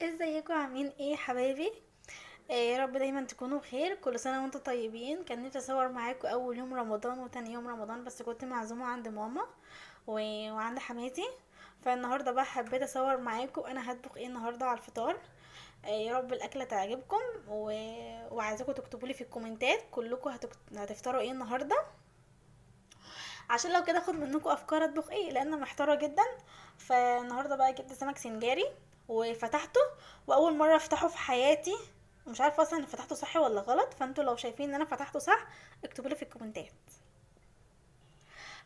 ازيكم عاملين ايه يا حبايبي؟ يا رب دايما تكونوا بخير. كل سنه وانتم طيبين. كان نفسي اصور معاكم اول يوم رمضان وتاني يوم رمضان، بس كنت معزومه عند ماما وعند حماتي. فالنهارده بقى حبيت اصور معاكم انا هطبخ ايه النهارده على الفطار. يا رب الاكله تعجبكم وعايزاكم تكتبوا لي في الكومنتات كلكم هتفطروا ايه النهارده، عشان لو كده اخد منكم افكار اطبخ ايه، لان أنا محتاره جدا. فالنهارده بقى جبت سمك سنجاري وفتحته، واول مره افتحه في حياتي. مش عارفه اصلا ان فتحته صح ولا غلط، فانتوا لو شايفين ان انا فتحته صح اكتبوا لي في الكومنتات.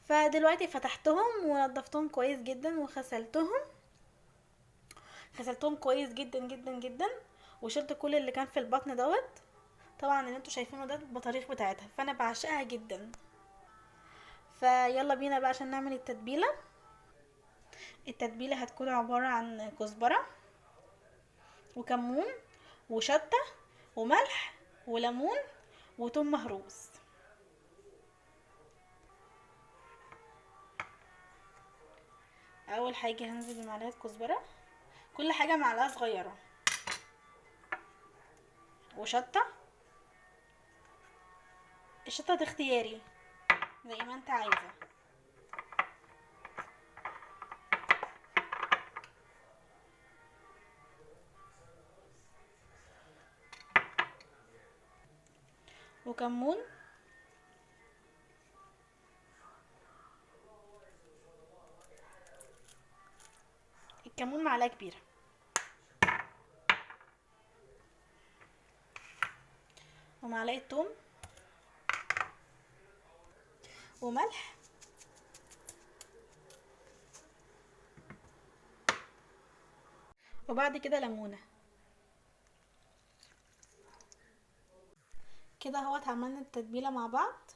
فدلوقتي فتحتهم ونضفتهم كويس جدا غسلتهم كويس جدا جدا جدا، وشلت كل اللي كان في البطن دوت. طبعا اللي انتوا شايفينه ده البطاريق بتاعتها، فانا بعشقها جدا. فيلا بينا بقى عشان نعمل التتبيله. التتبيله هتكون عباره عن كزبره وكمون وشطه وملح وليمون وتوم مهروس. اول حاجه هنزل بمعلقه كزبره، كل حاجه معلقه صغيره، وشطه. الشطه دي اختياري زي ما انت عايزه. وكمون. الكمون معلقه كبيره، ومعلقه توم وملح وبعد كده ليمونه. كده اهوت عملنا التتبيله مع بعض.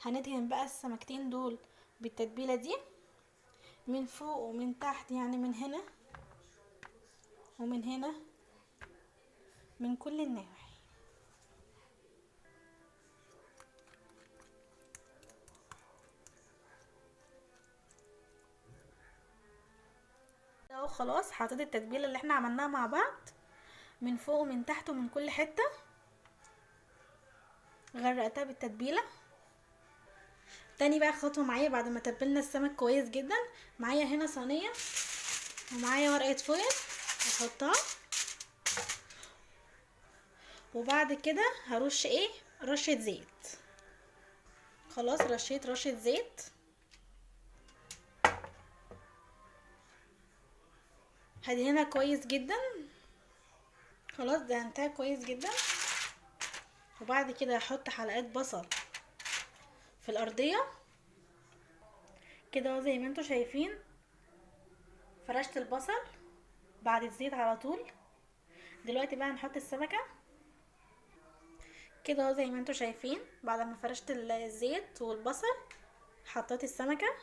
هندهن بقى السمكتين دول بالتتبيله دي من فوق ومن تحت، يعني من هنا ومن هنا، من كل النواحي. اهو خلاص حطيت التتبيله اللي احنا عملناها مع بعض من فوق ومن تحت ومن كل حته، غرقتها بالتتبيله. تاني بقى خطوه معايا بعد ما تبلنا السمك كويس جدا، معايا هنا صينيه ومعايا ورقه فويل هحطها، وبعد كده هرش ايه، رشه زيت. خلاص رشيت رشه زيت، هدهنها كويس جدا. خلاص دهنتها كويس جدا، وبعد كده هحط حلقات بصل في الارضيه كده زي ما انتوا شايفين. فرشت البصل بعد الزيت على طول. دلوقتي بقى هنحط السمكه كده زي ما انتوا شايفين. بعد ما فرشت الزيت والبصل حطيت السمكه.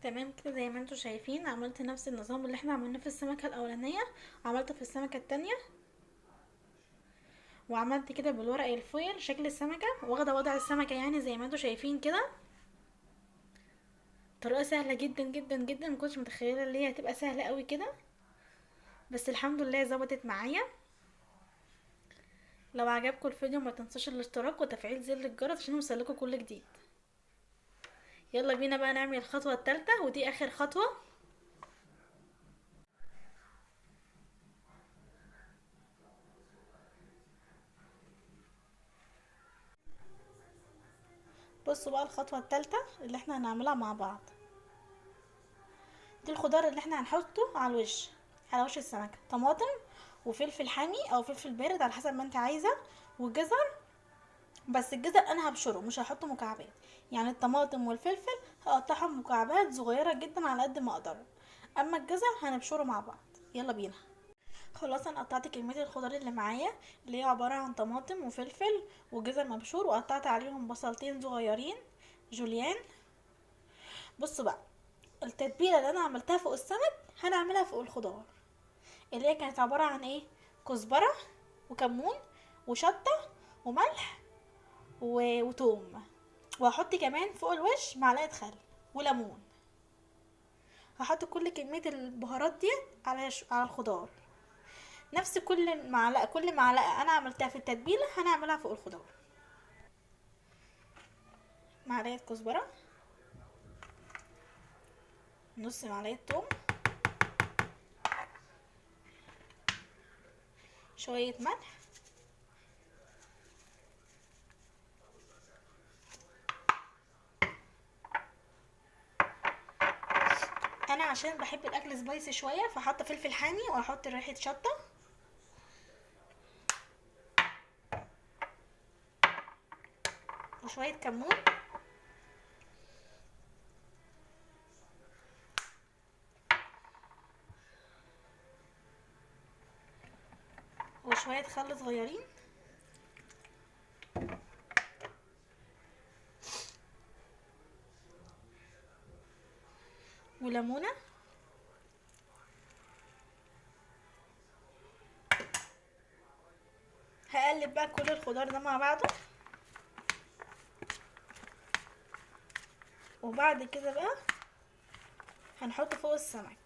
تمام كده زي ما انتوا شايفين، عملت نفس النظام اللي احنا عملناه في السمكه الاولانيه عملته في السمكه التانية، وعملت كده بالورق الفويل شكل السمكه، واخده وضع السمكه يعني زي ما انتوا شايفين كده. طريقه سهله جدا جدا جدا، مكنتش متخيله ان هي هتبقى سهله قوي كده، بس الحمد لله ظبطت معايا. لو عجبكم الفيديو ما تنسوش الاشتراك وتفعيل زر الجرس عشان يوصلكوا كل جديد. يلا بينا بقى نعمل الخطوه الثالثه ودي اخر خطوه. بصوا بقى الخطوه الثالثه اللي احنا هنعملها مع بعض. دي الخضار اللي احنا هنحطه على الوش، على وش السمكه. طماطم وفلفل حامي او فلفل بارد على حسب ما انت عايزه، وجزر. بس الجزر انا هبشره مش هحطه مكعبات، يعني الطماطم والفلفل هقطعهم مكعبات صغيره جدا على قد ما اقدر، اما الجزر هنبشره مع بعض. يلا بينا. خلاص انا قطعت كميه الخضار اللي معايا، اللي هي عباره عن طماطم وفلفل وجزر مبشور، وقطعت عليهم بصلتين صغيرين جوليان. بصوا بقى، التتبيله اللي انا عملتها فوق السمك هنعملها فوق الخضار، اللي هي كانت عباره عن ايه، كزبره وكمون وشطه وملح وتوم. وهحط كمان فوق الوش معلقه خل وليمون. هحط كل كميه البهارات دي على الخضار. نفس كل معلقه انا عملتها في التتبيله هنعملها فوق الخضار. معلقه كزبره، نص معلقه توم، شويه ملح، انا عشان بحب الاكل سبايسي شويه فحط فلفل حامي واحط ريحه شطه، وشويه كمون، وشويه خل صغيرين، وليمونه. هقلب بقى كل الخضار ده مع بعضه، وبعد كده بقى هنحط فوق السمك.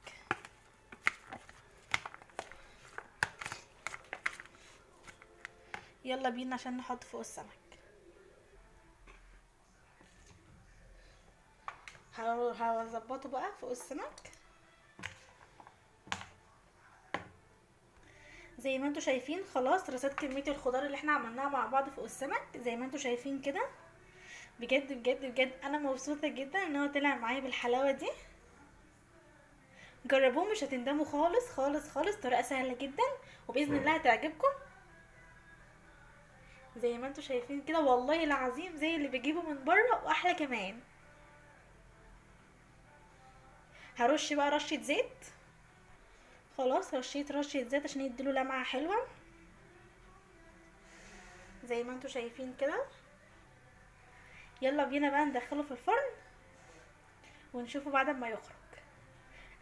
يلا بينا عشان نحط فوق السمك. هظبطه بقى فوق السمك زي ما انتوا شايفين. خلاص رصيت كميه الخضار اللي احنا عملناها مع بعض فوق السمك زي ما انتوا شايفين كده. بجد بجد بجد انا مبسوطه جدا ان هو طلع معايا بالحلاوه دي. جربوه مش هتندموا خالص خالص خالص، طريقه سهله جدا وباذن الله هتعجبكم. زي ما انتوا شايفين كده والله العظيم زي اللي بجيبه من بره واحلى كمان. هرش بقى رشه زيت. خلاص رشيت رشه زيت عشان يديله لمعه حلوه زي ما انتوا شايفين كده. يلا بينا بقى ندخله في الفرن ونشوفه بعد ما يخرج.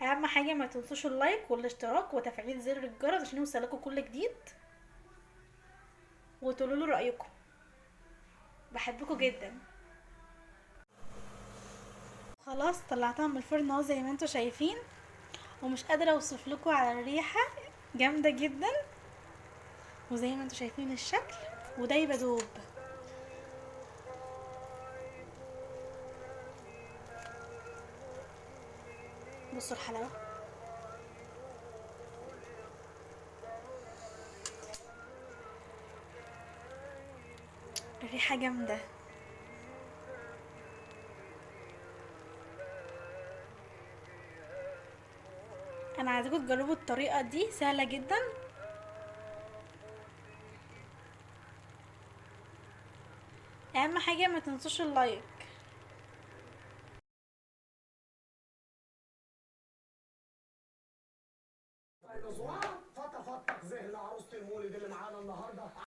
اهم حاجه ما تنسوش اللايك والاشتراك وتفعيل زر الجرس عشان يوصلكوا كل جديد، وتقولوا له رايكم. بحبكم جدا. خلاص طلعتها من الفرن اهو زي ما انتوا شايفين، ومش قادره اوصف لكم على الريحه جامده جدا، وزي ما انتوا شايفين الشكل ودايبه دوب. بصوا الحلاوه، الريحه جامده. انا عايزاكم تجربوا الطريقه دي سهله جدا. اهم حاجه ما تنسوش اللايك. فتح فتح ذهن عروس